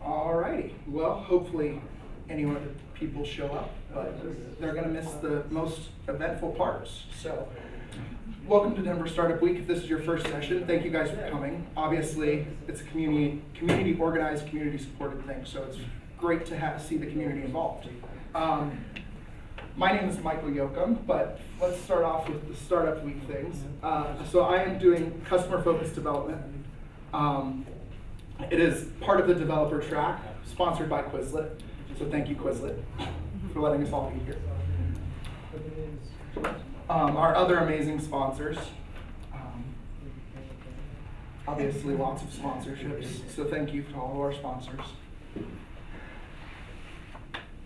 Alrighty, well, hopefully any other people show up, but they're gonna miss the most eventful parts. So, welcome to Denver Startup Week. If this is your first session, thank you guys for coming. Obviously, it's a community organized, community supported thing, so it's great to see the community involved. My name is Michael Yoakum, but let's start off with the Startup Week things. So I am doing customer-focused development. It is part of the developer track, sponsored by Quizlet. So thank you, Quizlet, for letting us all be here. Our other amazing sponsors. Obviously, lots of sponsorships. So thank you to all of our sponsors.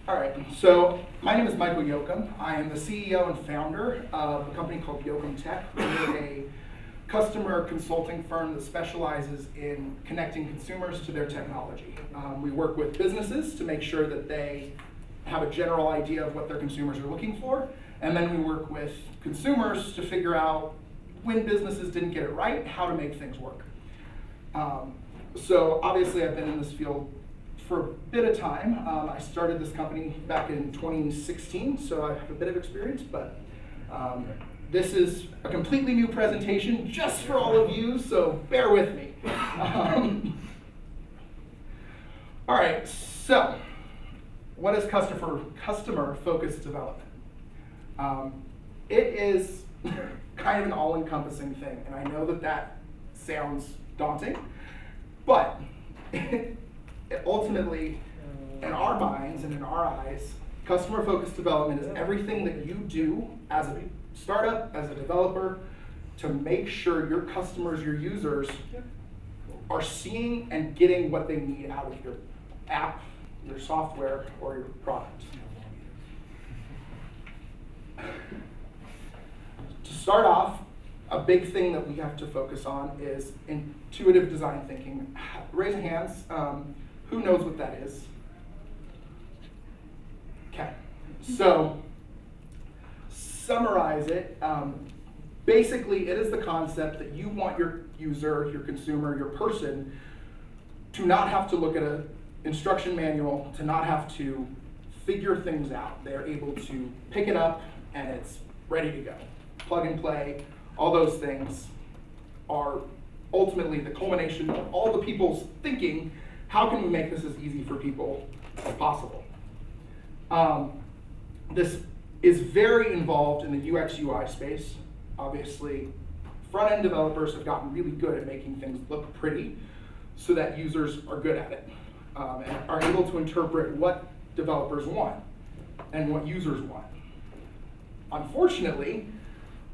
All right, so my name is Michael Yoakum. I am the CEO and founder of a company called Yoakum Tech. We're a customer consulting firm that specializes in connecting consumers to their technology. We work with businesses to make sure that they have a general idea of what their consumers are looking for, and then we work with consumers to figure out when businesses didn't get it right, how to make things work. So obviously I've been in this field for a bit of time. I started this company back in 2016, so I have a bit of experience, but this is a completely new presentation just for all of you, so bear with me. All right, so what is customer-focused development? It is kind of an all-encompassing thing, and I know that sounds daunting, but ultimately, in our minds and in our eyes, customer-focused development is everything that you do as a startup, as a developer, to make sure your customers, your users, are seeing and getting what they need out of your app, your software, or your product. To start off, a big thing that we have to focus on is intuitive design thinking. Raise your hands. Who knows what that is? Okay, so summarize it. Basically, it is the concept that you want your user, your consumer, your person to not have to look at an instruction manual, to not have to figure things out. They're able to pick it up and it's ready to go. Plug and play, all those things are ultimately the culmination of all the people's thinking, how can we make this as easy for people as possible? This is very involved in the UX UI space. Obviously, front-end developers have gotten really good at making things look pretty so that users are good at it and are able to interpret what developers want and what users want. Unfortunately,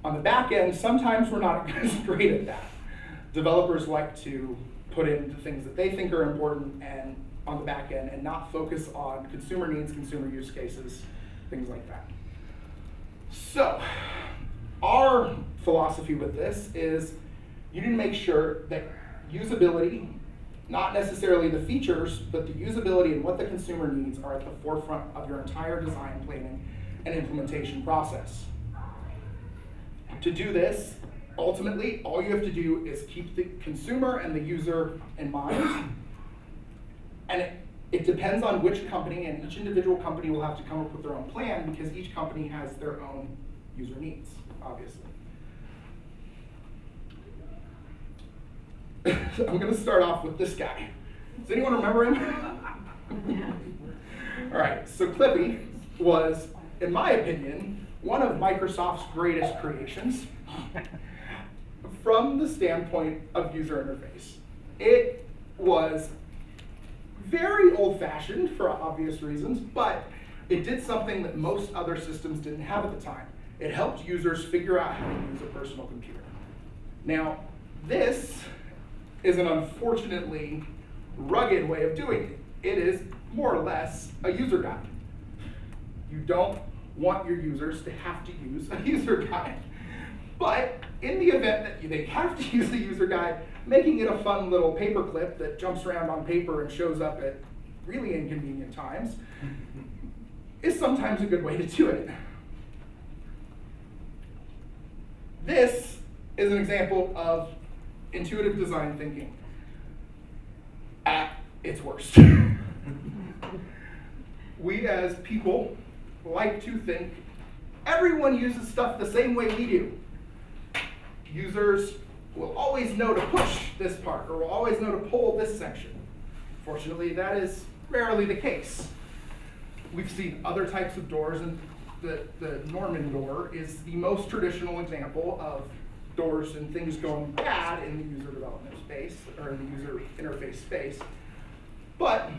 on the back end, sometimes we're not as great at that. Developers like to put in the things that they think are important and on the back end and not focus on consumer needs, consumer use cases, things like that. So, our philosophy with this is you need to make sure that usability, not necessarily the features, but the usability and what the consumer needs are at the forefront of your entire design, planning, and implementation process. To do this, ultimately, all you have to do is keep the consumer and the user in mind. And it depends on which company, and each individual company will have to come up with their own plan because each company has their own user needs, obviously. So I'm going to start off with this guy. Does anyone remember him? All right, so Clippy was, in my opinion, one of Microsoft's greatest creations from the standpoint of user interface. It was very old-fashioned for obvious reasons, but it did something that most other systems didn't have at the time. It helped users figure out how to use a personal computer. Now, this is an unfortunately rugged way of doing it. It is more or less a user guide. You don't want your users to have to use a user guide. But in the event that they have to use the user guide, making it a fun little paperclip that jumps around on paper and shows up at really inconvenient times is sometimes a good way to do it. This is an example of intuitive design thinking. it's worse. We as people like to think everyone uses stuff the same way we do. Users will always know to push this part, or will always know to pull this section. Fortunately, that is rarely the case. We've seen other types of doors, and the Norman door is the most traditional example of doors and things going bad in the user development space, or in the user interface space. But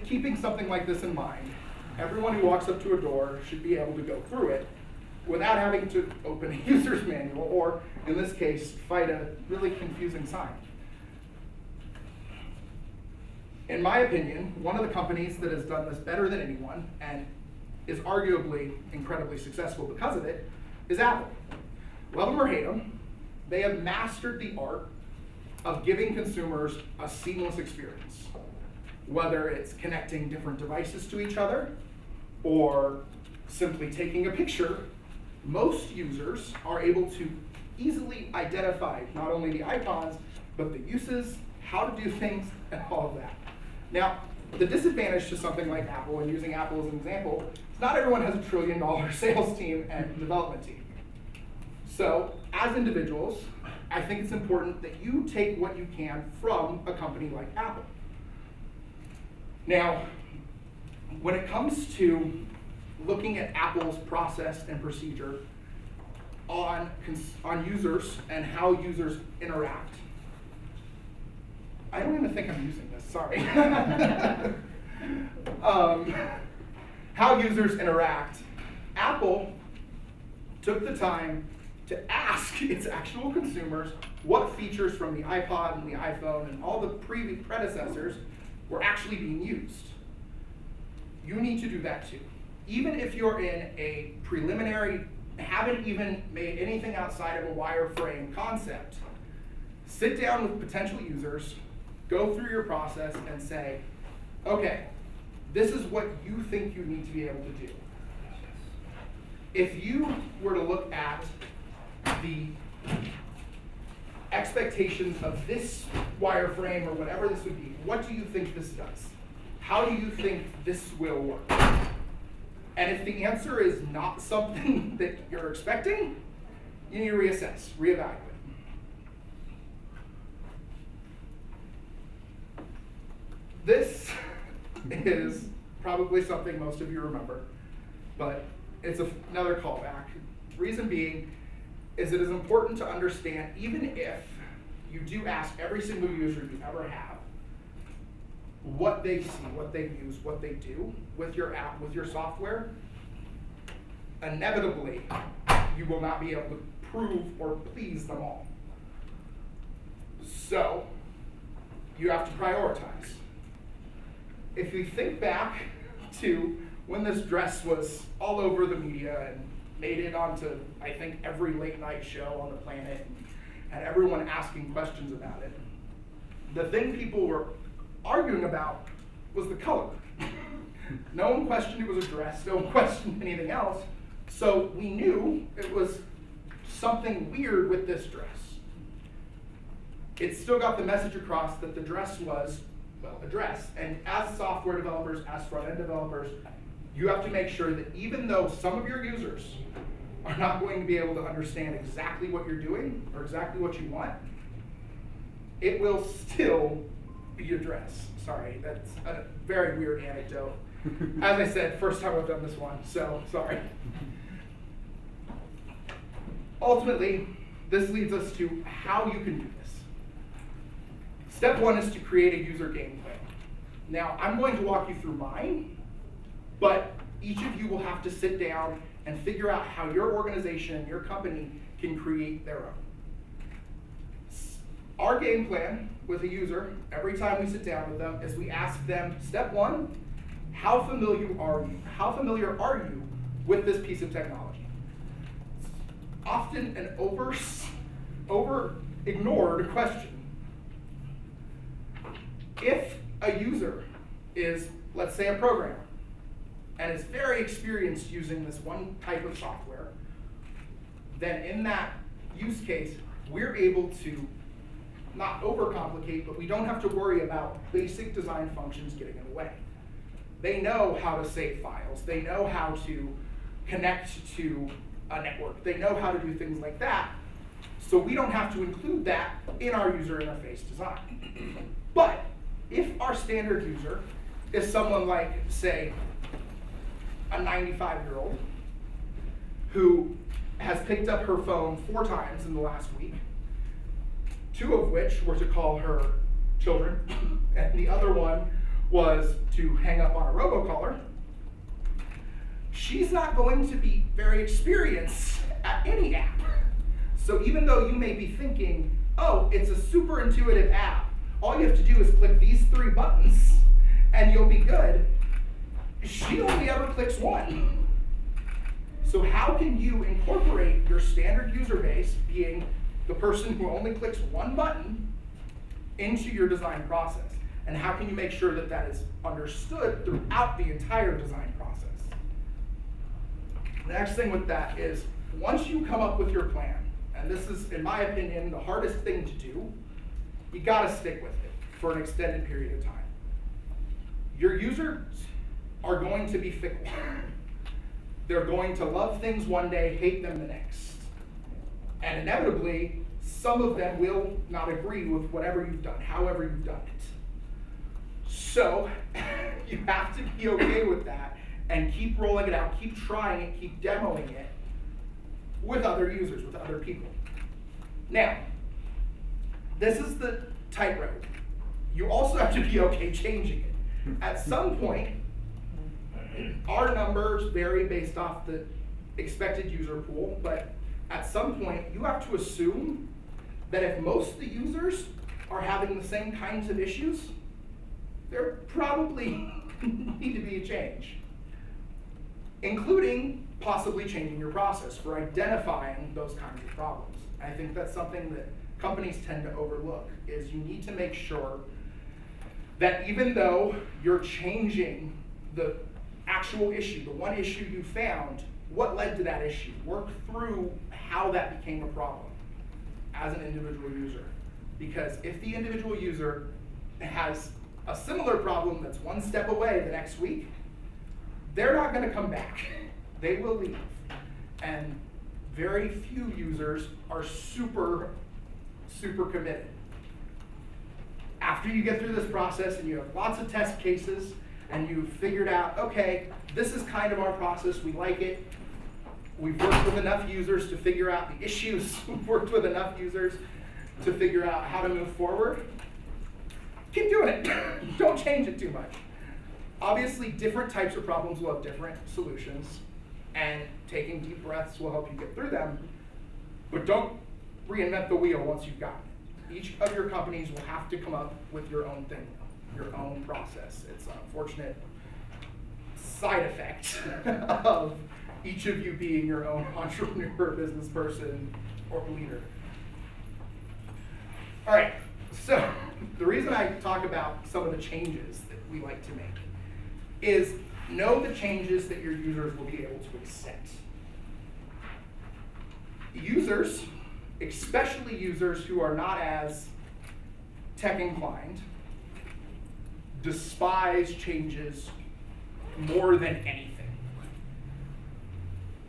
keeping something like this in mind, everyone who walks up to a door should be able to go through it without having to open a user's manual, or in this case, fight a really confusing sign. In my opinion, one of the companies that has done this better than anyone, and is arguably incredibly successful because of it, is Apple. Love them or hate them, they have mastered the art of giving consumers a seamless experience. Whether it's connecting different devices to each other, or simply taking a picture, most users are able to easily identify not only the icons, but the uses, how to do things, and all of that. Now, the disadvantage to something like Apple, and using Apple as an example, is not everyone has a $1 trillion sales team and development team. So, as individuals, I think it's important that you take what you can from a company like Apple. Now, when it comes to looking at Apple's process and procedure on users and how users interact, I don't even think I'm using this, sorry. How users interact, Apple took the time to ask its actual consumers what features from the iPod and the iPhone and all the previous predecessors were actually being used. You need to do that too. Even if you're in a preliminary, haven't even made anything outside of a wireframe concept, sit down with potential users, go through your process and say, okay, this is what you think you need to be able to do. If you were to look at the expectations of this wireframe or whatever this would be, what do you think this does? How do you think this will work? And if the answer is not something that you're expecting, you need to reassess, reevaluate. This is probably something most of you remember, but it's another callback. Reason being is it is important to understand, even if you do ask every single user you ever have what they see, what they use, what they do with your app, with your software, inevitably you will not be able to prove or please them all. So you have to prioritize. If you think back to when this dress was all over the media and made it onto, I think, every late night show on the planet, and everyone asking questions about it, the thing people were arguing about was the color. No one questioned it was a dress, no one questioned anything else, so we knew it was something weird with this dress. It still got the message across that the dress was, well, a dress, and as software developers, as front-end developers, you have to make sure that even though some of your users are not going to be able to understand exactly what you're doing or exactly what you want, it will still be a dress. Sorry, that's a very weird anecdote. As I said, first time I've done this one, so sorry. Ultimately, this leads us to how you can do this. Step one is to create a user game plan. Now, I'm going to walk you through mine, but each of you will have to sit down and figure out how your organization, your company, can create their own. Our game plan with a user, every time we sit down with them, is we ask them, step one, how familiar are you? How familiar are you with this piece of technology? It's often an over ignored question. If a user is, let's say, a programmer, and is very experienced using this one type of software, then in that use case, we're able to not overcomplicate, but we don't have to worry about basic design functions getting in the way. They know how to save files. They know how to connect to a network. They know how to do things like that. So we don't have to include that in our user interface design. But if our standard user is someone like, say, a 95-year-old who has picked up her phone 4 times in the last week, 2 of which were to call her children, and the other one was to hang up on a robocaller, she's not going to be very experienced at any app. So even though you may be thinking, oh, it's a super intuitive app, all you have to do is click these 3 buttons and you'll be good, she only ever clicks 1. So how can you incorporate your standard user base, being the person who only clicks 1 button, into your design process? And how can you make sure that that is understood throughout the entire design process? The next thing with that is, once you come up with your plan, and this is, in my opinion, the hardest thing to do, you gotta stick with it for an extended period of time. Your users are going to be fickle. They're going to love things one day, hate them the next. And inevitably, some of them will not agree with whatever you've done, however you've done it. So you have to be okay with that and keep rolling it out, keep trying it, keep demoing it with other users, with other people. Now, this is the tightrope. You also have to be okay changing it. At some point, our numbers vary based off the expected user pool, but at some point, you have to assume that if most of the users are having the same kinds of issues, there probably need to be a change, including possibly changing your process for identifying those kinds of problems. I think that's something that companies tend to overlook, is you need to make sure that even though you're changing the actual issue, the one issue you found, what led to that issue? Work through how that became a problem as an individual user. Because if the individual user has a similar problem that's one step away the next week, they're not gonna come back. They will leave. And very few users are super committed. After you get through this process and you have lots of test cases and you've figured out, okay, this is kind of our process, we like it, we've worked with enough users to figure out the issues, we've worked with enough users to figure out how to move forward, keep doing it. Don't change it too much. Obviously, different types of problems will have different solutions, and taking deep breaths will help you get through them, but don't reinvent the wheel once you've got it. Each of your companies will have to come up with your own thing, your own process. It's an unfortunate side effect of each of you being your own entrepreneur, business person, or leader. All right, so the reason I talk about some of the changes that we like to make is know the changes that your users will be able to accept. Users, especially users who are not as tech inclined, despise changes more than anything.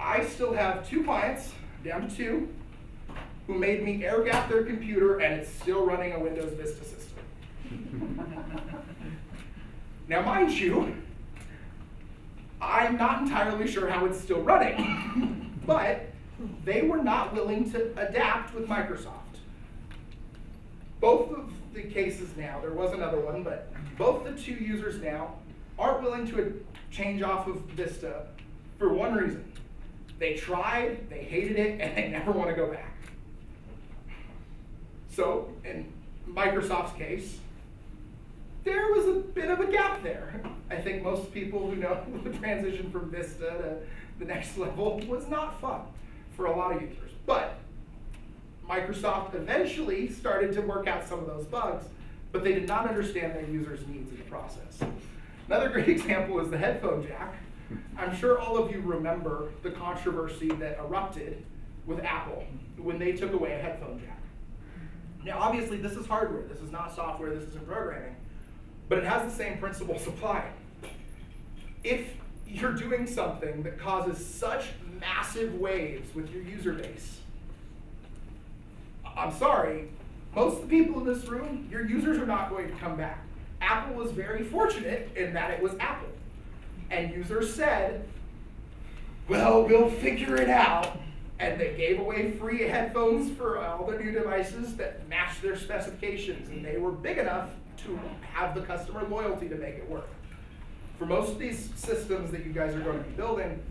I still have 2 clients, down to 2, who made me air gap their computer and it's still running a Windows Vista system. Now, mind you, I'm not entirely sure how it's still running, but they were not willing to adapt with Microsoft. Both of the cases now, there was another one, but both the 2 users now aren't willing to change off of Vista for one reason. They tried, they hated it, and they never want to go back. So, in Microsoft's case, there was a bit of a gap there. I think most people who know the transition from Vista to the next level was not fun for a lot of users. But Microsoft eventually started to work out some of those bugs, but they did not understand their users' needs in the process. Another great example is the Headphone Jack. I'm sure all of you remember the controversy that erupted with Apple when they took away a headphone jack. Now, obviously, this is hardware. This is not software. This isn't programming. But it has the same principles applying. If you're doing something that causes such massive waves with your user base, I'm sorry, most of the people in this room, your users are not going to come back. Apple was very fortunate in that it was Apple. And users said, well, we'll figure it out. And they gave away free headphones for all the new devices that matched their specifications. And they were big enough to have the customer loyalty to make it work. For most of these systems that you guys are going to be building,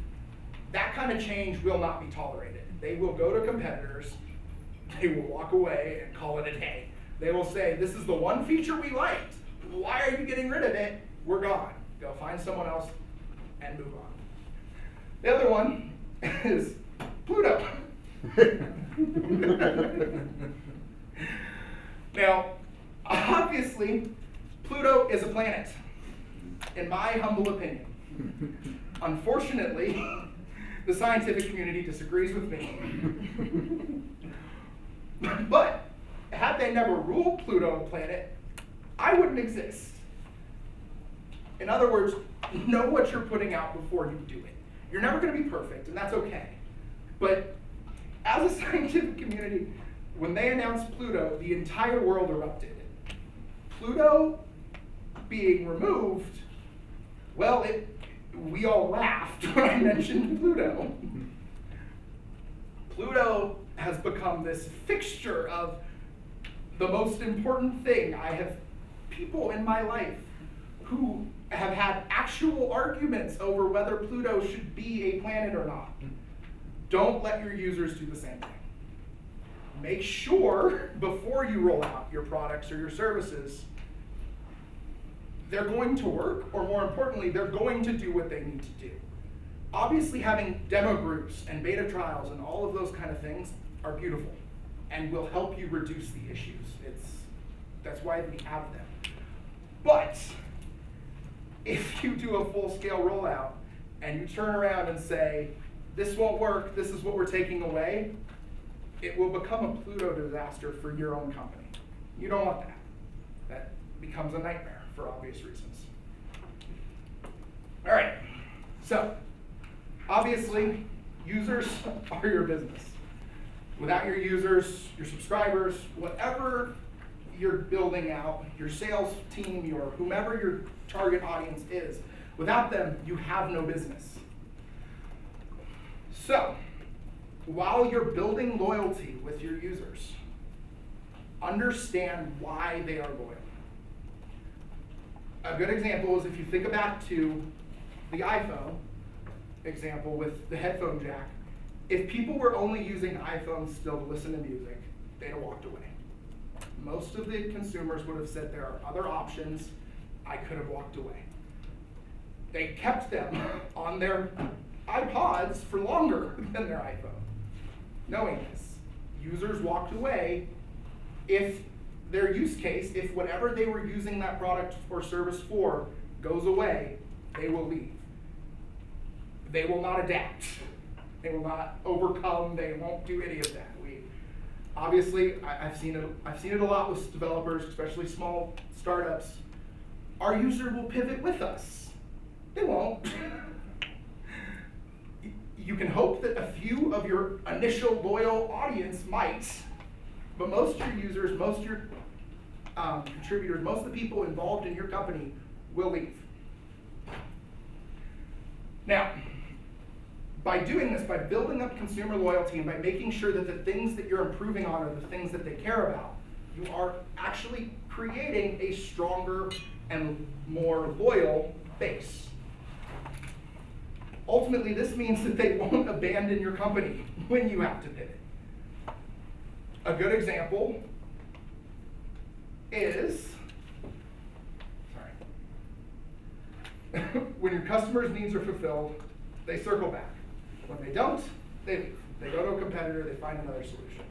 that kind of change will not be tolerated. They will go to competitors, they will walk away and call it a day. They will say, this is the one feature we liked. Why are you getting rid of it? We're gone. Go find someone else and move on. The other one is Pluto. Now, obviously, Pluto is a planet, in my humble opinion. Unfortunately, the scientific community disagrees with me. But had they never ruled Pluto a planet, I wouldn't exist. In other words, know what you're putting out before you do it. You're never going to be perfect, and that's okay. But as a scientific community, when they announced Pluto, the entire world erupted. Pluto being removed, well, we all laughed when I mentioned Pluto. Pluto has become this fixture of the most important thing. I have people in my life who have had actual arguments over whether Pluto should be a planet or not. Don't let your users do the same thing. Make sure before you roll out your products or your services, they're going to work, or more importantly, they're going to do what they need to do. Obviously, having demo groups and beta trials and all of those kind of things are beautiful and will help you reduce the issues. That's why we have them. But if you do a full-scale rollout and you turn around and say, this won't work, this is what we're taking away, it will become a Pluto disaster for your own company. You don't want that. That becomes a nightmare for obvious reasons. All right, so obviously, users are your business. Without your users, your subscribers, whatever you're building out, your sales team, your whomever your target audience is, without them, you have no business. So, while you're building loyalty with your users, understand why they are loyal. A good example is if you think back to the iPhone example with the headphone jack. If people were only using iPhones still to listen to music, they'd have walked away. Most of the consumers would have said there are other options, I could have walked away. They kept them on their iPods for longer than their iPhone. Knowing this, users walked away if their use case, if whatever they were using that product or service for goes away, they will leave. They will not adapt. They will not overcome. They won't do any of that. Obviously, I've seen it a lot with developers, especially small startups. Our user will pivot with us. They won't. You can hope that a few of your initial loyal audience might, but most of your users, most of your contributors, most of the people involved in your company will leave. Now, by doing this, by building up consumer loyalty and by making sure that the things that you're improving on are the things that they care about, you are actually creating a stronger and more loyal base. Ultimately, this means that they won't abandon your company when you have to pivot. A good example is, when your customers' needs are fulfilled, they circle back. When they don't, they leave. They go to a competitor, they find another solution.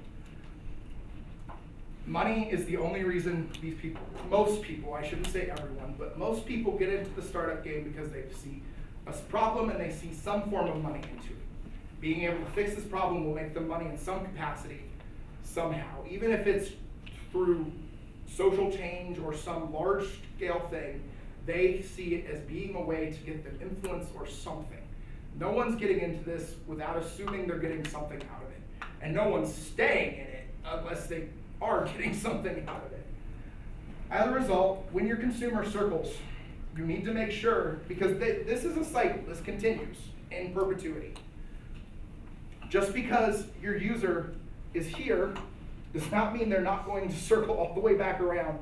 Money is the only reason these people, most people, I shouldn't say everyone, but most people get into the startup game because they see a problem and they see some form of money into it. Being able to fix this problem will make them money in some capacity, somehow. Even if it's through social change or some large scale thing, they see it as being a way to get them influence or something. No one's getting into this without assuming they're getting something out of it. And no one's staying in it unless they are getting something out of it. As a result, when your consumer circles, you need to make sure, because this is a cycle, this continues in perpetuity. Just because your user is here does not mean they're not going to circle all the way back around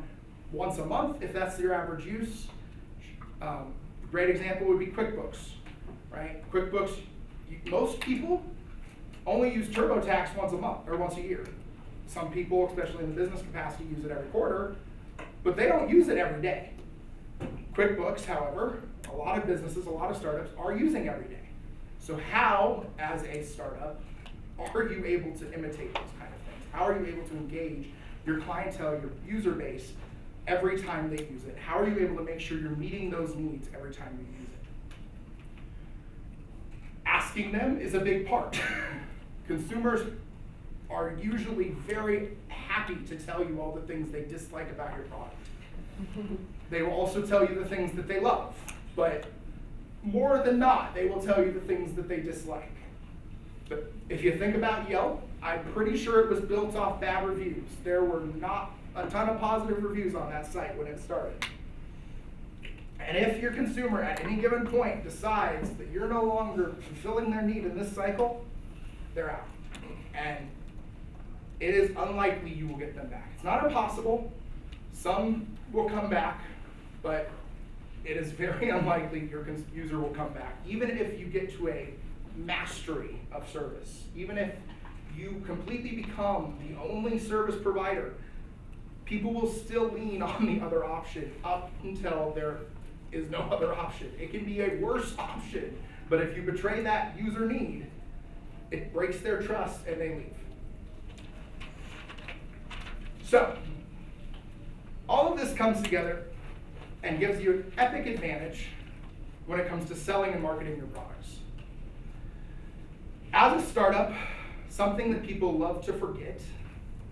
once a month if that's your average use. A great example would be Quickbooks, right? Quickbooks, most people only use TurboTax once a month or once a year. Some people, especially in the business capacity, use it every quarter, but they don't use it every day. QuickBooks, however, a lot of businesses, a lot of startups are using every day. So how, as a startup, are you able to imitate those kind of things? How are you able to engage your clientele, your user base, every time they use it? How are you able to make sure you're meeting those needs every time you use it? Asking them is a big part. Consumers are usually very happy to tell you all the things they dislike about your product. They will also tell you the things that they love, but more than not, they will tell you the things that they dislike. But if you think about Yelp, I'm pretty sure it was built off bad reviews. There were not a ton of positive reviews on that site when it started. And if your consumer at any given point decides that you're no longer fulfilling their need in this cycle, they're out. And it is unlikely you will get them back. It's not impossible. Some will come back, but it is very unlikely your user will come back. Even if you get to a mastery of service, even if you completely become the only service provider, people will still lean on the other option up until there is no other option. It can be a worse option, but if you betray that user need, it breaks their trust and they leave. So, all of this comes together and gives you an epic advantage when it comes to selling and marketing your products. As a startup, something that people love to forget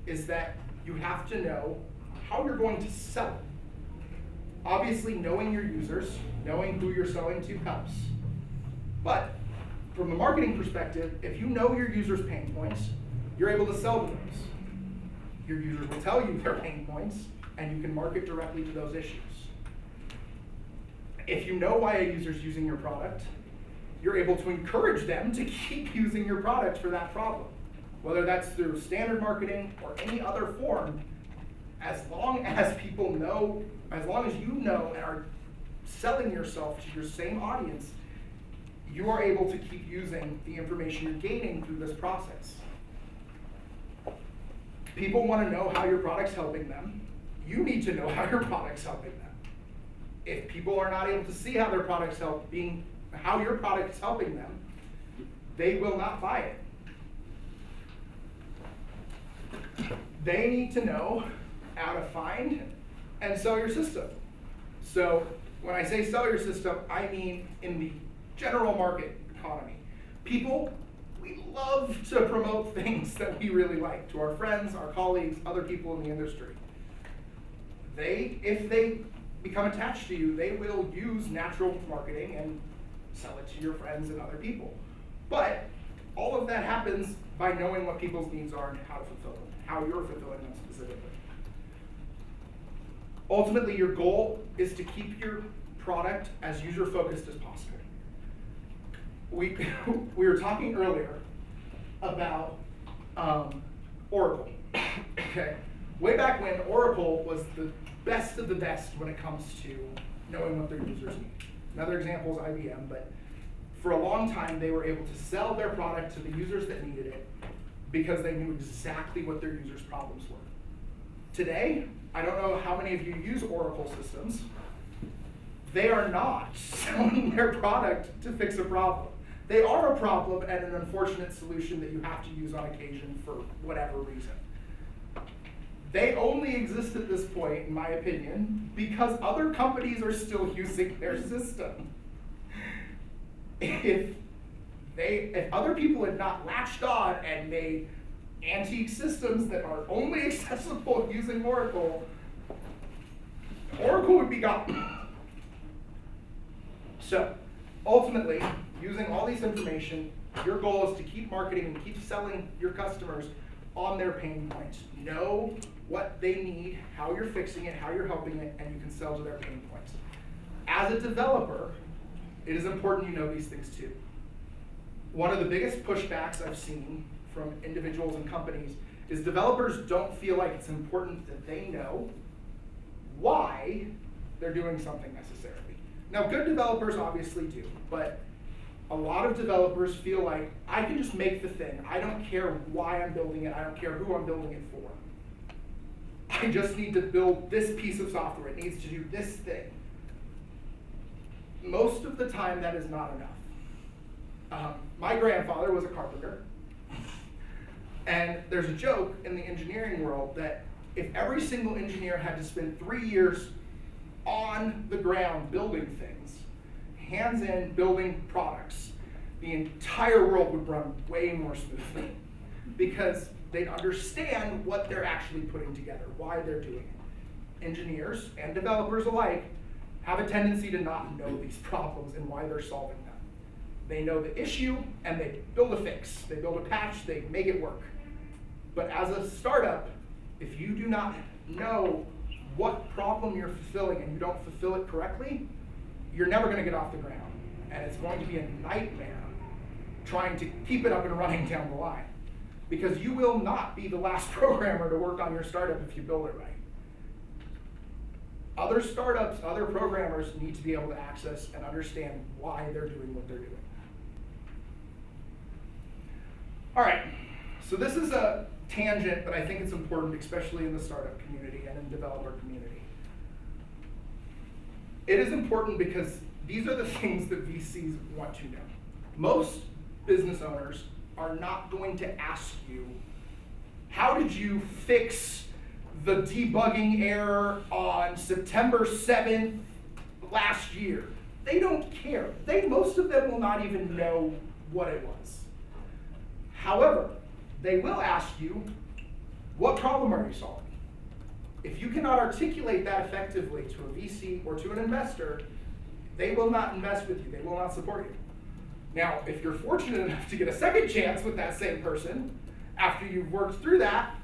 is that you have to know how you're going to sell it. Obviously, knowing your users, knowing who you're selling to helps. But from a marketing perspective, if you know your users' pain points, you're able to sell to those. Your users will tell you their pain points, and you can market directly to those issues. If you know why a user's using your product, you're able to encourage them to keep using your product for that problem. Whether that's through standard marketing or any other form, as long as people know, as long as you know and are selling yourself to your same audience, you are able to keep using the information you're gaining through this process. People want to know how your product's helping them. You need to know how your product's helping them. If people are not able to see how their product's how your product is helping them, they will not buy it. They need to know how to find and sell your system. So when I say sell your system, I mean in the general market economy. People, we love to promote things that we really like to our friends, our colleagues, other people in the industry. If they become attached to you, they will use natural marketing and sell it to your friends and other people. But all of that happens by knowing what people's needs are and how to fulfill them, how you're fulfilling them specifically. Ultimately, your goal is to keep your product as user-focused as possible. We were talking earlier about Oracle. Okay, way back when, Oracle was the best of the best when it comes to knowing what their users need. Another example is IBM, but for a long time they were able to sell their product to the users that needed it because they knew exactly what their users' problems were. Today, I don't know how many of you use Oracle systems. They are not selling their product to fix a problem. They are a problem and an unfortunate solution that you have to use on occasion for whatever reason. They only exist at this point, in my opinion, because other companies are still using their system. If other people had not latched on and made antique systems that are only accessible using Oracle, Oracle would be gone. So, ultimately, using all these information, your goal is to keep marketing and keep selling your customers on their pain points. Know what they need, how you're fixing it, how you're helping it, and you can sell to their pain points. As a developer, it is important you know these things too. One of the biggest pushbacks I've seen from individuals and companies is developers don't feel like it's important that they know why they're doing something necessarily. Now, good developers obviously do, but a lot of developers feel like, I can just make the thing. I don't care why I'm building it. I don't care who I'm building it for. I just need to build this piece of software. It needs to do this thing. Most of the time, that is not enough. My grandfather was a carpenter, and there's a joke in the engineering world that if every single engineer had to spend 3 years on the ground building things, hands in, building products, the entire world would run way more smoothly because they'd understand what they're actually putting together, why they're doing it. Engineers and developers alike have a tendency to not know these problems and why they're solving them. They know the issue and they build a fix, they build a patch, they make it work. But as a startup, if you do not know what problem you're fulfilling and you don't fulfill it correctly, you're never going to get off the ground. And it's going to be a nightmare trying to keep it up and running down the line. Because you will not be the last programmer to work on your startup if you build it right. Other startups, other programmers need to be able to access and understand why they're doing what they're doing. All right, so this is a tangent, but I think it's important, especially in the startup community and in developer community. It is important because these are the things that VCs want to know. Most business owners are not going to ask you, how did you fix the debugging error on September 7th last year? They don't care. Most of them will not even know what it was. However, they will ask you, what problem are you solving? If you cannot articulate that effectively to a VC or to an investor, they will not invest with you. They will not support you. Now, if you're fortunate enough to get a second chance with that same person, after you've worked through that,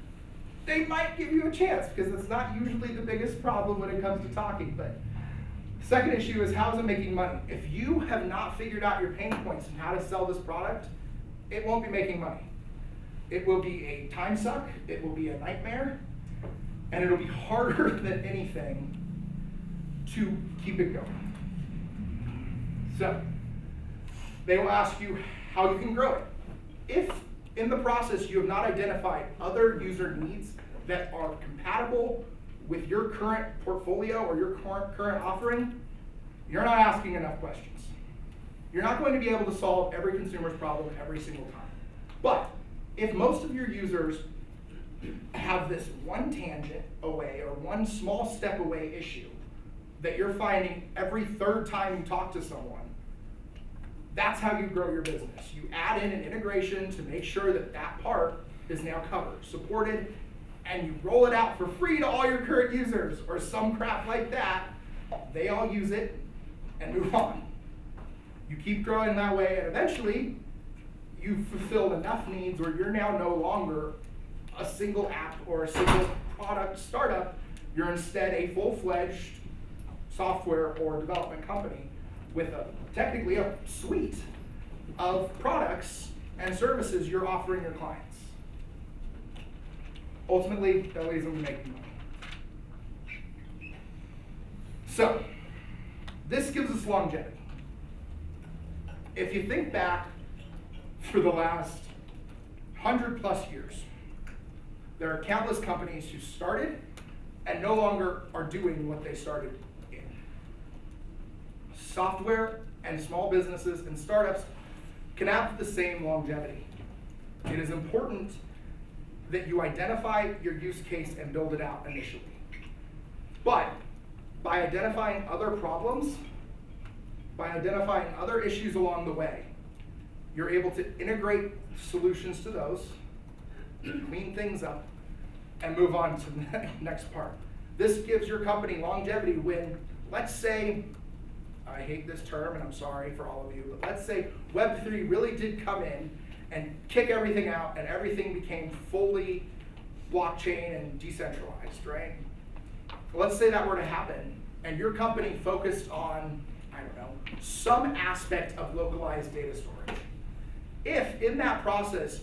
they might give you a chance, because it's not usually the biggest problem when it comes to talking. But the second issue is, how is it making money? If you have not figured out your pain points and how to sell this product, it won't be making money. It will be a time suck, it will be a nightmare, and it'll be harder than anything to keep it going. So, they will ask you how you can grow it. If in the process you have not identified other user needs that are compatible with your current portfolio or your current offering, you're not asking enough questions. You're not going to be able to solve every consumer's problem every single time. But if most of your users have this one tangent away or one small step away issue that you're finding every third time you talk to someone, that's how you grow your business. You add in an integration to make sure that that part is now covered, supported, and you roll it out for free to all your current users or some crap like that. They all use it and move on. You keep growing that way, and eventually you've fulfilled enough needs where you're now no longer a single app or a single product startup. You're instead a full-fledged software or development company with technically a suite of products and services you're offering your clients. Ultimately, that leads them to making money. So, this gives us longevity. If you think back for the last 100+ years, there are countless companies who started and no longer are doing what they started in. Software and small businesses and startups can have the same longevity. It is important that you identify your use case and build it out initially. But by identifying other problems, by identifying other issues along the way, you're able to integrate solutions to those clean things up, and move on to the next part. This gives your company longevity when, let's say, I hate this term and I'm sorry for all of you, but let's say Web3 really did come in and kick everything out and everything became fully blockchain and decentralized, right? Let's say that were to happen and your company focused on, I don't know, some aspect of localized data storage. If in that process,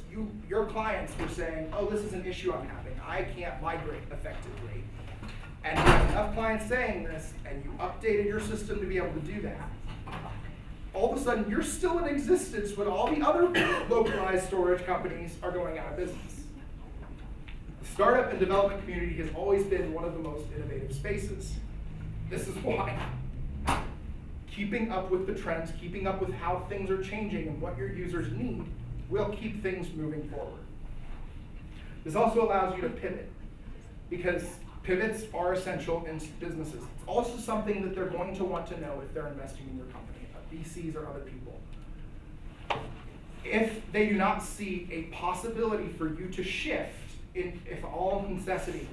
your clients were saying, oh, this is an issue I'm having, I can't migrate effectively, and you have enough clients saying this, and you updated your system to be able to do that, all of a sudden you're still in existence when all the other localized storage companies are going out of business. The startup and development community has always been one of the most innovative spaces. This is why. Keeping up with the trends, keeping up with how things are changing and what your users need will keep things moving forward. This also allows you to pivot, because pivots are essential in businesses. It's also something that they're going to want to know if they're investing in your company, VCs or other people. If they do not see a possibility for you to shift, if all necessity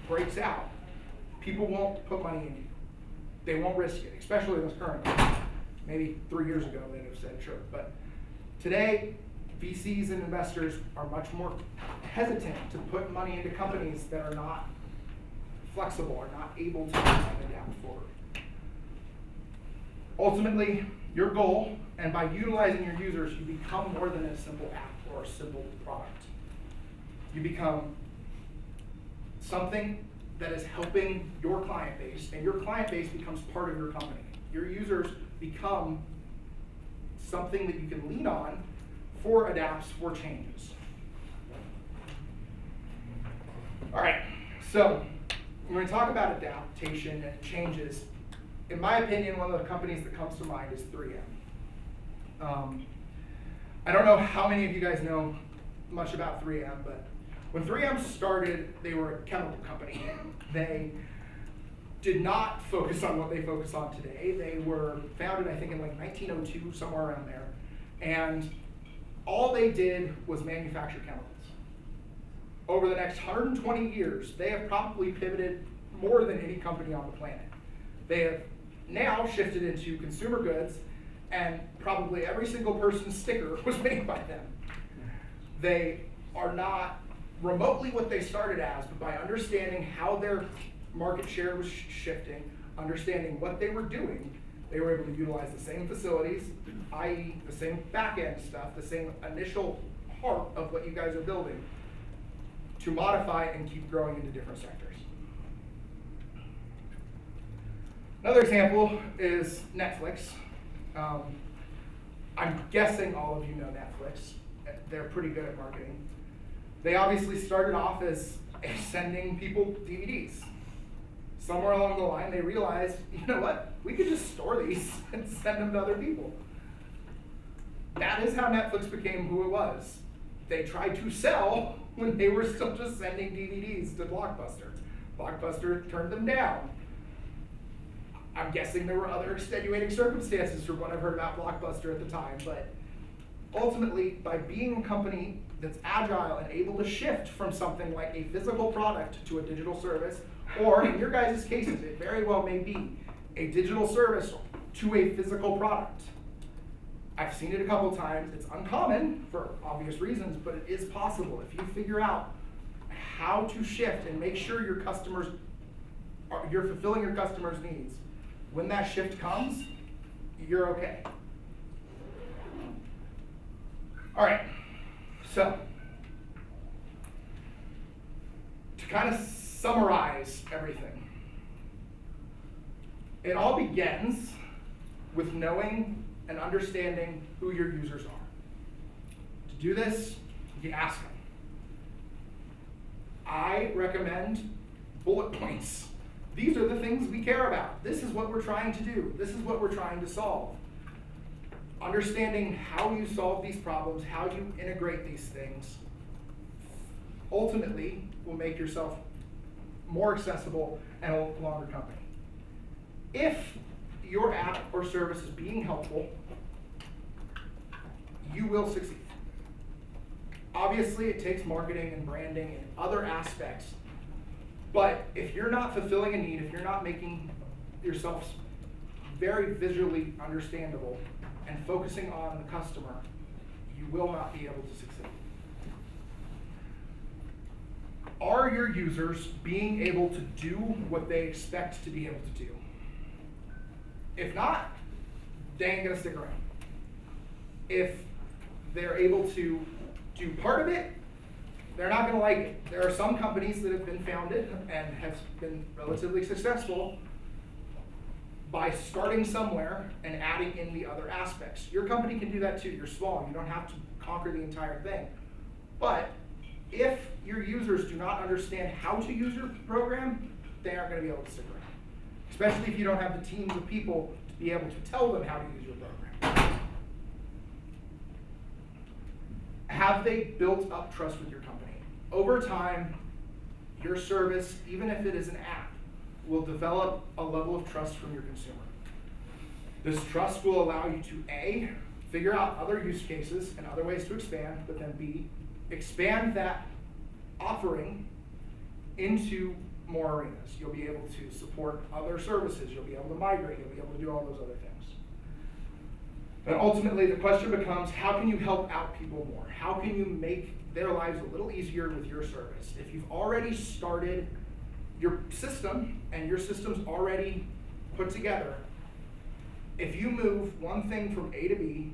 breaks out, people won't put money in you. They won't risk it, especially in this current climate. Maybe 3 years ago they'd have said sure, but today VCs and investors are much more hesitant to put money into companies that are not flexible, are not able to adapt forward. Ultimately, your goal, and by utilizing your users, you become more than a simple app or a simple product. You become something that is helping your client base, and your client base becomes part of your company. Your users become something that you can lean on for adapts, for changes. All right, so we're going to talk about adaptation and changes. In my opinion, one of the companies that comes to mind is 3M. I don't know how many of you guys know much about 3M, but when 3M started, they were a chemical company. They did not focus on what they focus on today. They were founded, I think, in like 1902, somewhere around there. And all they did was manufacture chemicals. Over the next 120 years, they have probably pivoted more than any company on the planet. They have now shifted into consumer goods, and probably every single person's sticker was made by them. They are not remotely what they started as, but by understanding how their market share was shifting, understanding what they were doing, they were able to utilize the same facilities, i.e. the same back-end stuff, the same initial heart of what you guys are building, to modify and keep growing into different sectors. Another example is Netflix. I'm guessing all of you know Netflix. They're pretty good at marketing. They obviously started off as sending people DVDs. Somewhere along the line, they realized, you know what? We could just store these and send them to other people. That is how Netflix became who it was. They tried to sell when they were still just sending DVDs to Blockbuster. Blockbuster turned them down. I'm guessing there were other extenuating circumstances from what I've heard about Blockbuster at the time, but ultimately, by being a company that's agile and able to shift from something like a physical product to a digital service, or in your guys' cases, it very well may be a digital service to a physical product. I've seen it a couple times. It's uncommon for obvious reasons, but it is possible. If you figure out how to shift and make sure you're fulfilling your customers' needs, when that shift comes, you're okay. All right, so to kind of summarize everything, it all begins with knowing and understanding who your users are. To do this, you ask them. I recommend bullet points. These are the things we care about. This is what we're trying to do. This is what we're trying to solve. Understanding how you solve these problems, how you integrate these things, ultimately will make yourself more accessible and a longer company. If your app or service is being helpful, you will succeed. Obviously, it takes marketing and branding and other aspects, but if you're not fulfilling a need, if you're not making yourself very visually understandable and focusing on the customer, you will not be able to succeed. Are your users being able to do what they expect to be able to do? If not, they ain't gonna stick around. If they're able to do part of it, they're not gonna like it. There are some companies that have been founded and have been relatively successful by starting somewhere and adding in the other aspects. Your company can do that too. You're small. You don't have to conquer the entire thing. But if your users do not understand how to use your program, they aren't going to be able to stick around. Especially if you don't have the teams of people to be able to tell them how to use your program. Have they built up trust with your company? Over time, your service, even if it is an app, will develop a level of trust from your consumer. This trust will allow you to A, figure out other use cases and other ways to expand, but then B, expand that offering into more arenas. You'll be able to support other services, you'll be able to migrate, you'll be able to do all those other things. And ultimately, the question becomes, how can you help out people more? How can you make their lives a little easier with your service? If you've already started your system and your system's already put together, if you move one thing from A to B,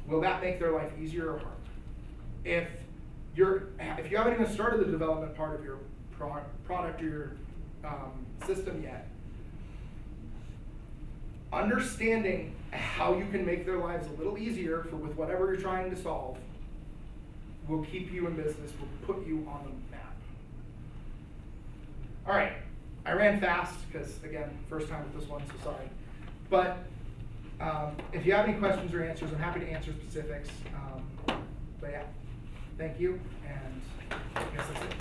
will that make their life easier or harder? If you haven't even started the development part of your product or your system yet, understanding how you can make their lives a little easier with whatever you're trying to solve will keep you in business, will put you on the map. All right, I ran fast because, again, first time with this one, so sorry. But if you have any questions or answers, I'm happy to answer specifics. But yeah, thank you, and I guess that's it.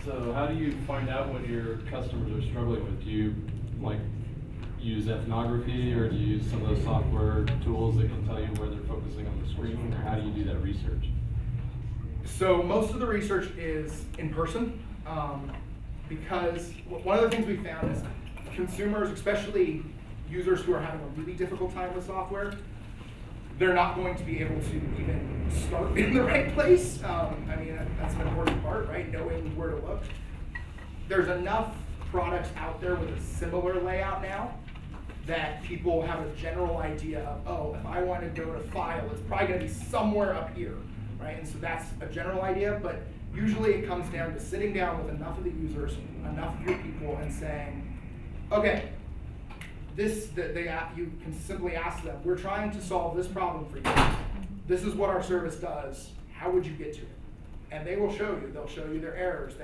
So how do you find out when your customers are struggling with? Do you use ethnography, or do you use some of those software tools that can tell you where they're focusing on the screen, or how do you do that research? So most of the research is in person, because one of the things we found is consumers, especially users who are having a really difficult time with software, they're not going to be able to even start in the right place. I mean, that's an important part, right? Knowing where to look. There's enough products out there with a similar layout now that people have a general idea of, oh, if I want to go to file, it's probably going to be somewhere up here, right? And so that's a general idea, but usually it comes down to sitting down with enough of the users, enough of your people, and saying, okay, you can simply ask them, we're trying to solve this problem for you. This is what our service does. How would you get to it? And they will show you. They'll show you their errors.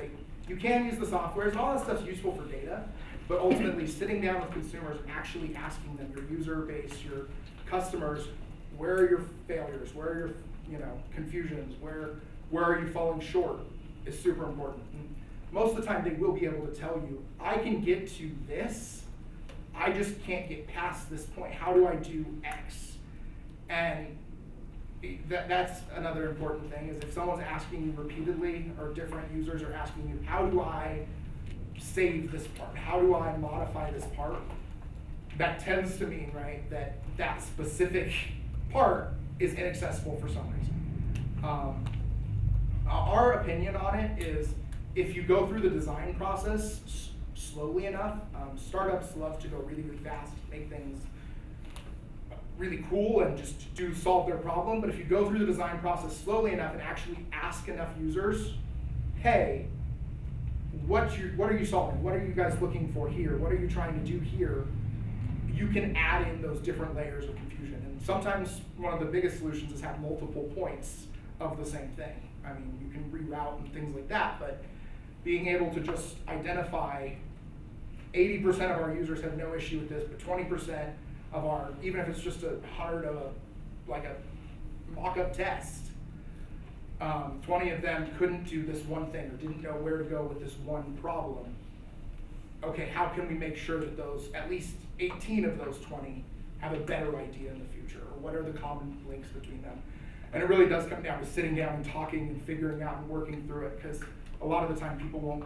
You can use the software, and all that stuff's useful for data, but ultimately sitting down with consumers, actually asking them, your user base, your customers, where are your failures? Where are your confusions? Where are you falling short is super important. And most of the time they will be able to tell you, I can get to this, I just can't get past this point. How do I do X? And that's another important thing, is if someone's asking you repeatedly, or different users are asking you, how do I save this part? How do I modify this part? That tends to mean, right, that specific part is inaccessible for some reason. Our opinion on it is, if you go through the design process slowly enough, startups love to go really, really fast, make things really cool and just solve their problem. But if you go through the design process slowly enough and actually ask enough users, hey, what are you solving? What are you guys looking for here? What are you trying to do here? You can add in those different layers of confusion. And sometimes one of the biggest solutions is have multiple points of the same thing. I mean, you can reroute and things like that, but being able to just identify 80% of our users have no issue with this, but 20% of our, even if it's just 100 of a mock-up test, 20 of them couldn't do this one thing or didn't know where to go with this one problem. okay, how can we make sure that those, at least 18 of those 20 have a better idea in the future, or what are the common links between them? And it really does come down to sitting down and talking and figuring out and working through it, because a lot of the time people won't,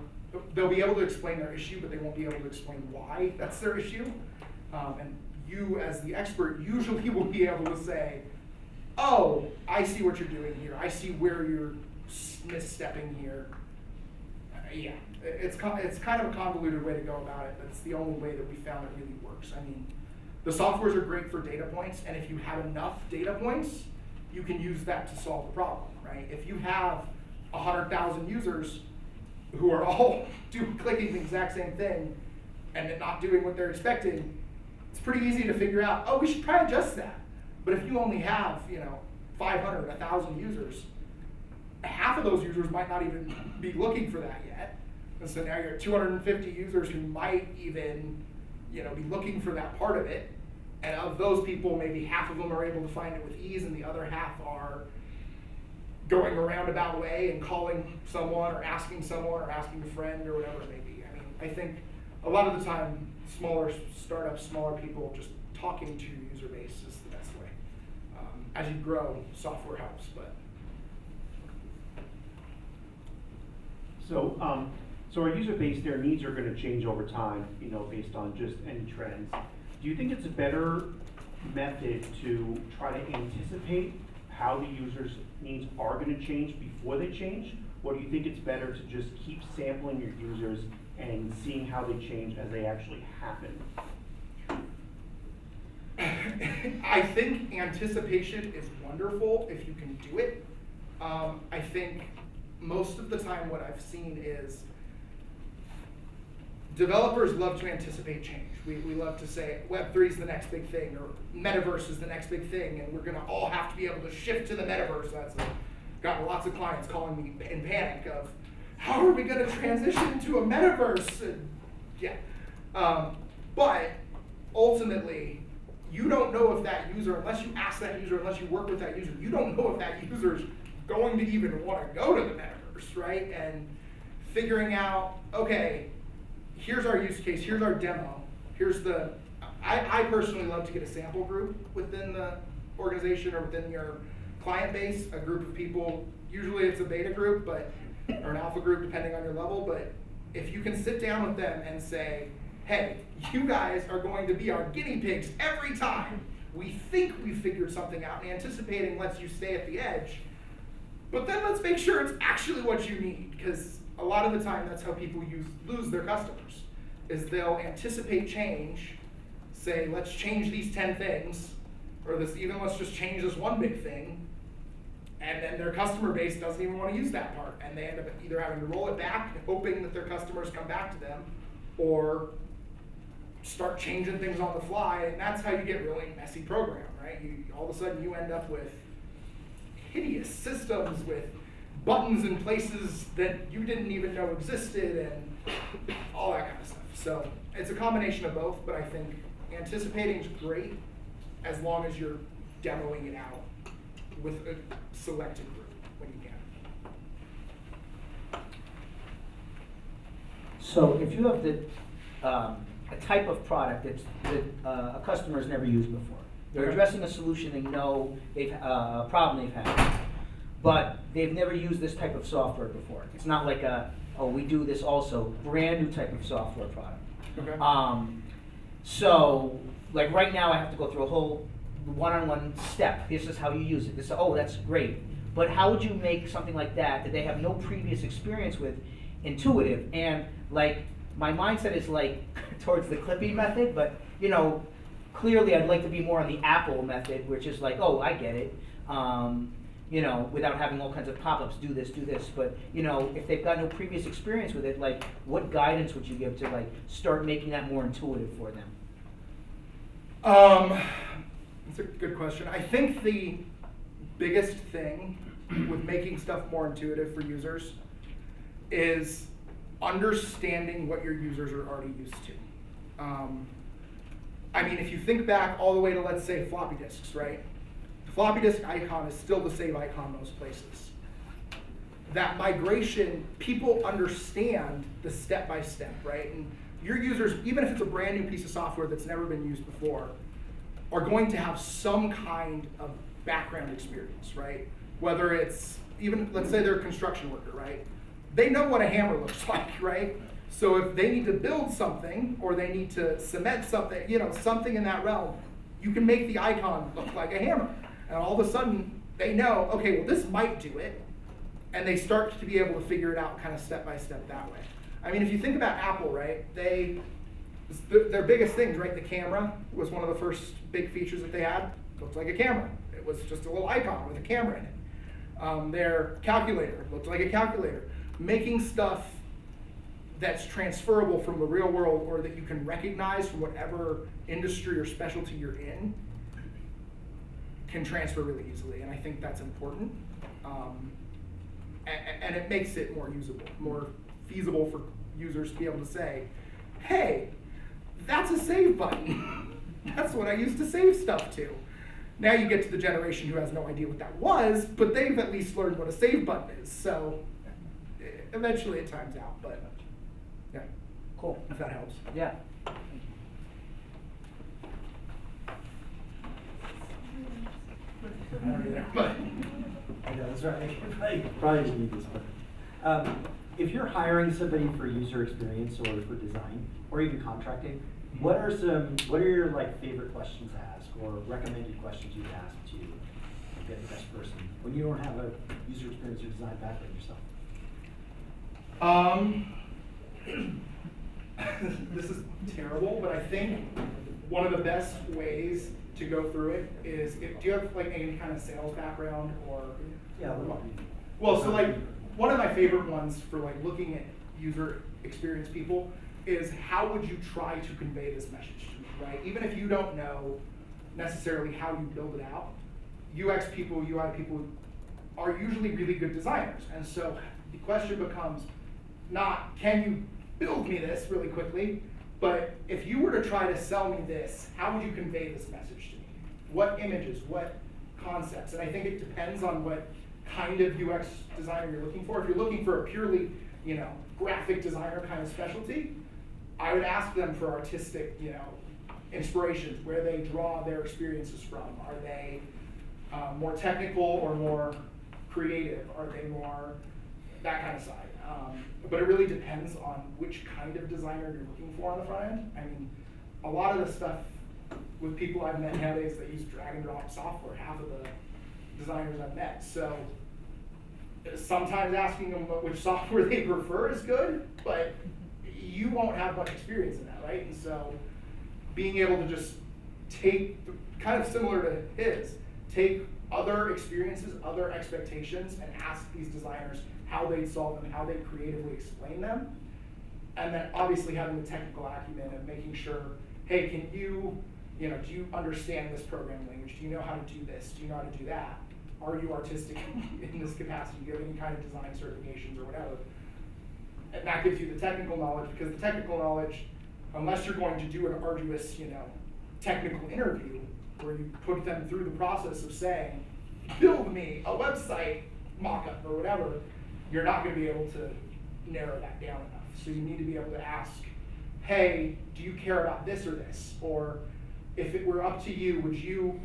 they'll be able to explain their issue, but they won't be able to explain why that's their issue. And you, as the expert, usually will be able to say, oh, I see what you're doing here. I see where you're misstepping here. Yeah, it's kind of a convoluted way to go about it, but it's the only way that we found it really works. I mean, the softwares are great for data points, and if you have enough data points, you can use that to solve the problem, right? If you have 100,000 users who are all clicking the exact same thing and then not doing what they're expecting, it's pretty easy to figure out, oh, we should probably adjust that. But if you only have, 500, 1,000 users, half of those users might not even be looking for that yet. And so now you're at 250 users who might even, be looking for that part of it. And of those people, maybe half of them are able to find it with ease, and the other half are going a roundabout way and calling someone or asking a friend or whatever it may be. I mean, I think a lot of the time, smaller startups, smaller people, just talking to your user base is the best way. As you grow, software helps, but. So our user base, their needs are going to change over time, based on just any trends. Do you think it's a better method to try to anticipate how the user's needs are going to change before they change? Or do you think it's better to just keep sampling your users and seeing how they change as they actually happen? I think anticipation is wonderful if you can do it. I think most of the time what I've seen is developers love to anticipate change. We love to say Web3 is the next big thing, or Metaverse is the next big thing, and we're gonna all have to be able to shift to the Metaverse. Got lots of clients calling me in panic of, how are we gonna transition into a Metaverse? And, yeah. But ultimately, you don't know if that user, unless you ask that user, unless you work with that user, you don't know if that user's going to even want to go to the Metaverse, right? And figuring out, okay, here's our use case, here's our demo, I personally love to get a sample group within the organization or within your client base, a group of people, usually it's a beta group, or an alpha group depending on your level, but if you can sit down with them and say, hey, you guys are going to be our guinea pigs every time. We think we figured something out, and anticipating lets you stay at the edge, but then let's make sure it's actually what you need, because a lot of the time that's how people lose their customers, is they'll anticipate change, say, let's change these 10 things, or let's just change this one big thing, and then their customer base doesn't even want to use that part, and they end up either having to roll it back, hoping that their customers come back to them, or start changing things on the fly, and that's how you get really messy program, right? All of a sudden you end up with hideous systems with buttons in places that you didn't even know existed and all that kind of stuff. So it's a combination of both, but I think anticipating is great as long as you're demoing it out with a selected group when you can. So if you have a type of product that a customer has never used before, they're Okay. addressing a solution they know a problem they've had, but they've never used this type of software before. It's not like we do this also, brand new type of software product. Okay. So like right now I have to go through a whole one-on-one step. This is how you use it. That's great. But how would you make something like that they have no previous experience with intuitive? And like my mindset is like towards the Clippy method, but clearly I'd like to be more on the Apple method, which is like, oh, I get it. Without having all kinds of pop-ups, do this. But, if they've got no previous experience with it, like, what guidance would you give to, like, start making that more intuitive for them? That's a good question. I think the biggest thing with making stuff more intuitive for users is understanding what your users are already used to. If you think back all the way to, let's say, floppy disks, right? The floppy disk icon is still the save icon most places. That migration, people understand the step-by-step, right? And your users, even if it's a brand new piece of software that's never been used before, are going to have some kind of background experience, right? Whether it's even, let's say they're a construction worker, right? They know what a hammer looks like, right? So if they need to build something or they need to cement something, you know, something in that realm, you can make the icon look like a hammer. And all of a sudden they know, okay, well this might do it. And they start to be able to figure it out kind of step by step that way. I mean, if you think about Apple, right, their biggest things, right, the camera was one of the first big features that they had. Looked like a camera. It was just a little icon with a camera in it. Their calculator looked like a calculator. Making stuff that's transferable from the real world or that you can recognize from whatever industry or specialty you're in can transfer really easily, and I think that's important. And it makes it more usable, more feasible for users to be able to say, hey, that's a save button. That's what I used to save stuff to. Now you get to the generation who has no idea what that was, but they've at least learned what a save button is. So eventually it times out, but yeah. Cool. If that helps. Yeah. I don't either, but I know, that's right. I probably didn't need this, but if you're hiring somebody for user experience or for design or even contracting, what are your like favorite questions to ask or recommended questions you'd ask to get the best person when you don't have a user experience or design background yourself? This is terrible, but I think one of the best ways to go through it is, do you have like any kind of sales background or? Yeah. Well, so like one of my favorite ones for like looking at user experience people is how would you try to convey this message to me, right? Even if you don't know necessarily how you build it out, UX people, UI people are usually really good designers. And so the question becomes not, can you build me this really quickly, but if you were to try to sell me this, how would you convey this message to me? What images, what concepts? And I think it depends on what kind of UX designer you're looking for. If you're looking for a purely, you know, graphic designer kind of specialty, I would ask them for artistic, you know, inspirations, where they draw their experiences from. Are they more technical or more creative? Are they more that kind of side? But it really depends on which kind of designer you're looking for on the front end. I mean, a lot of the stuff with people I've met nowadays that use drag and drop software, half of the designers I've met. So sometimes asking them which software they prefer is good, but you won't have much experience in that, right? And so being able to just take, kind of similar to his, take other experiences, other expectations, and ask these designers how they solve them, how they creatively explain them. And then obviously having the technical acumen of making sure, hey, can you, do you understand this programming language? Do you know how to do this? Do you know how to do that? Are you artistic in this capacity? Do you have any kind of design certifications or whatever? And that gives you the technical knowledge, because the technical knowledge, unless you're going to do an arduous, technical interview where you put them through the process of saying, build me a website mock-up or whatever, you're not going to be able to narrow that down enough. So you need to be able to ask, hey, do you care about this or this? Or if it were up to you, would you,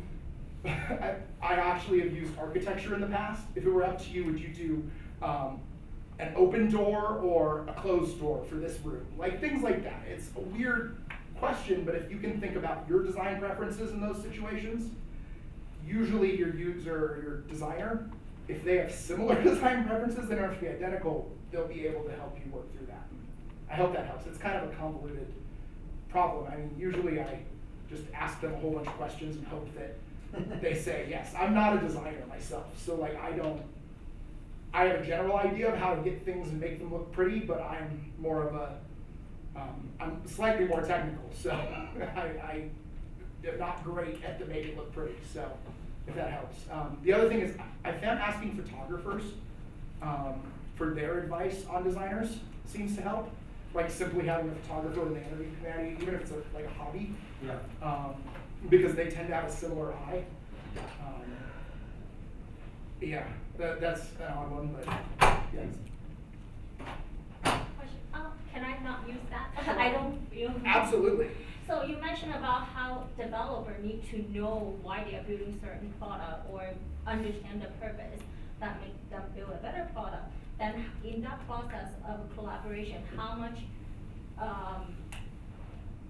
I actually have used architecture in the past. If it were up to you, would you do an open door or a closed door for this room? Like things like that. It's a weird question, but if you can think about your design preferences in those situations, usually your user or your designer, if they have similar design preferences, they don't have to be identical, they'll be able to help you work through that. I hope that helps. It's kind of a convoluted problem. I mean, usually I just ask them a whole bunch of questions and hope that they say, yes, I'm not a designer myself. So like I have a general idea of how to get things and make them look pretty, but I'm more of a, I'm slightly more technical. So I am not great at the make it look pretty. So if that helps. The other thing is I found asking photographers for their advice on designers seems to help. Like simply having a photographer in the interview committee, even if it's like a hobby, because they tend to have a similar eye. That's an odd one, but yes. Question. Can I not use that. I don't feel. Absolutely. So you mentioned about how developers need to know why they are building certain product or understand the purpose that make them build a better product. Then in that process of collaboration, how much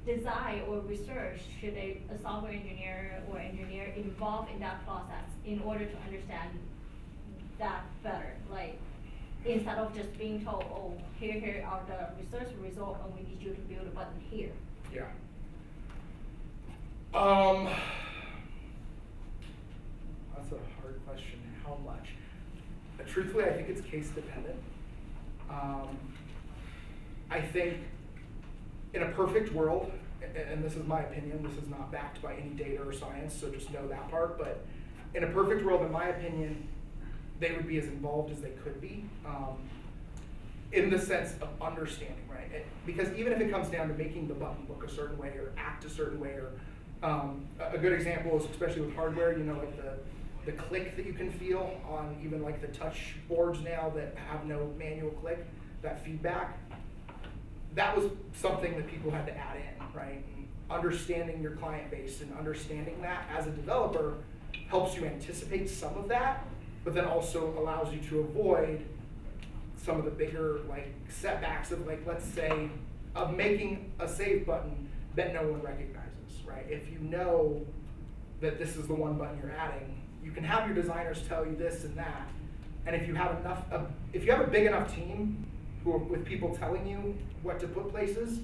design or research should a software engineer or engineer involve in that process in order to understand that better? Like, instead of just being told, oh, here are the research results, and we need you to build a button here. Yeah. That's a hard question. How much? Truthfully, I think it's case dependent. I think in a perfect world, and this is my opinion, this is not backed by any data or science, so just know that part, but in a perfect world, in my opinion, they would be as involved as they could be, in the sense of understanding, right? Because even if it comes down to making the button look a certain way or act a certain way, or a good example is, especially with hardware, you know, like the click that you can feel on even like the touch boards now that have no manual click, that feedback, that was something that people had to add in, right? And understanding your client base and understanding that as a developer helps you anticipate some of that, but then also allows you to avoid some of the bigger like setbacks of, like, let's say, of making a save button that no one recognizes, right? If you know that this is the one button you're adding, you can have your designers tell you this and that, and if you have enough, if you have a big enough team with people telling you what to put places,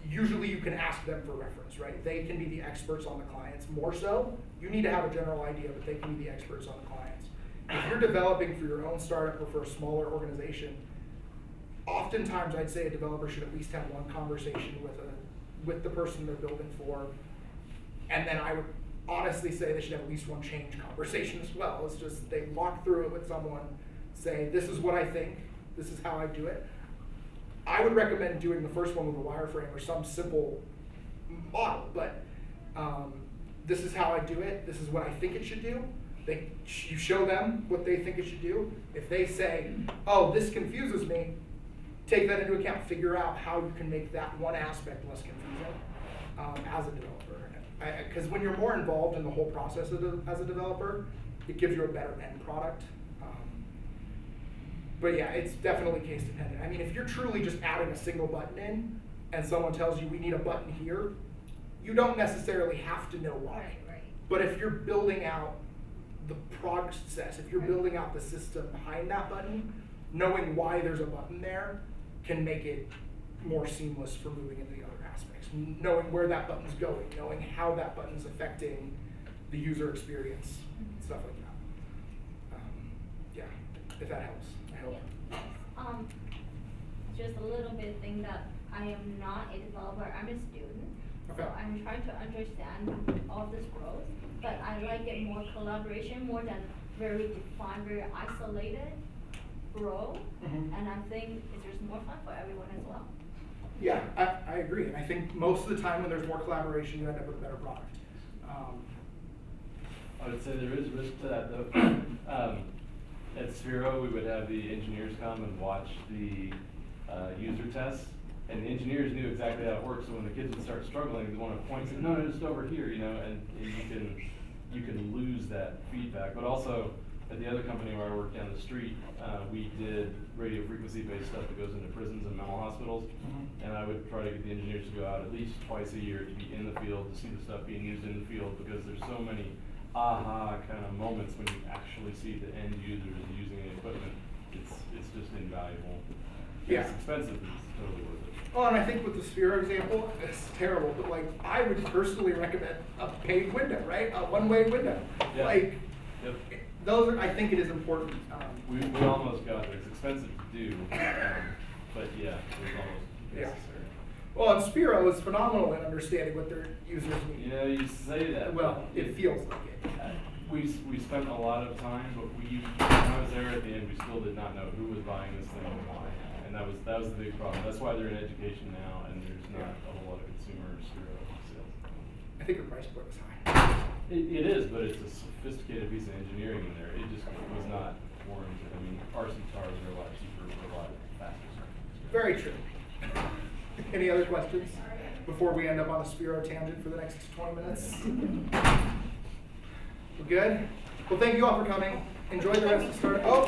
usually you can ask them for reference, right? They can be the experts on the clients more so. You need to have a general idea, but they can be the experts on the clients. If you're developing for your own startup or for a smaller organization, oftentimes I'd say a developer should at least have one conversation with the person they're building for, and then I would honestly say they should have at least one change conversation as well. It's just they walk through it with someone, say, this is what I think, this is how I do it. I would recommend doing the first one with a wireframe or some simple model, but this is how I do it, this is what I think it should do. You show them what they think it should do. If they say, oh, this confuses me, take that into account, figure out how you can make that one aspect less confusing as a developer. Because when you're more involved in the whole process as a developer, it gives you a better end product. But yeah, it's definitely case dependent. I mean, if you're truly just adding a single button in and someone tells you we need a button here, you don't necessarily have to know why. Right. But if you're building out the process, if you're building out the system behind that button, knowing why there's a button there can make it more seamless for moving into the other aspects. Knowing where that button's going, knowing how that button's affecting the user experience, stuff like that. Yeah, if that helps. Just a little bit thing that I am not a developer, I'm a student. Okay. So I'm trying to understand all this growth, but I like it more collaboration, more than very defined, very isolated role. Mhm. And I think it's just more fun for everyone as well. Yeah, I agree. And I think most of the time when there's more collaboration, you end up with a better product. I would say there is risk to that though. At Sphero, we would have the engineers come and watch the user tests, and the engineers knew exactly how it works. So when the kids would start struggling, they want to point to, no, just over here, you know, and you can lose that feedback. But also at the other company where I worked down the street, we did radio frequency based stuff that goes into prisons and mental hospitals. Mhm. And I would try to get the engineers to go out at least twice a year to be in the field, to see the stuff being used in the field, because there's so many aha kind of moments when you actually see the end users using the equipment. It's just invaluable. Yeah. It's expensive, but it's totally worth it. Well, and I think with the Sphero example, it's terrible, but like, I would personally recommend a paid window, right? A one-way window. Yeah. Like, Yep. those are, I think it is important. We almost got there. It's expensive to do, but yeah, it was almost Yeah. necessary. Well, and Sphero is phenomenal in understanding what their users need. You know, you say that. Well, but it feels like it. We spent a lot of time, but when I was there at the end, we still did not know who was buying this thing and why. And that was the big problem. That's why they're in education now, and there's not a whole lot of consumer Sphero sales. I think your price point is high. It is, but it's a sophisticated piece of engineering in there. It just was not warranted. I mean, RC cars are a lot cheaper, but a lot faster. Very true. Any other questions before we end up on a Sphero tangent for the next 20 minutes? We're good? Well, thank you all for coming. Enjoy the rest of the start. Oh!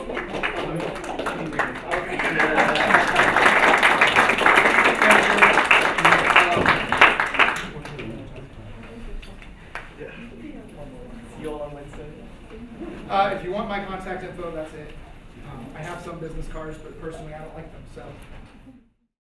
See you all on Wednesday. If you want my contact info, that's it. I have some business cards, but personally I don't like them, so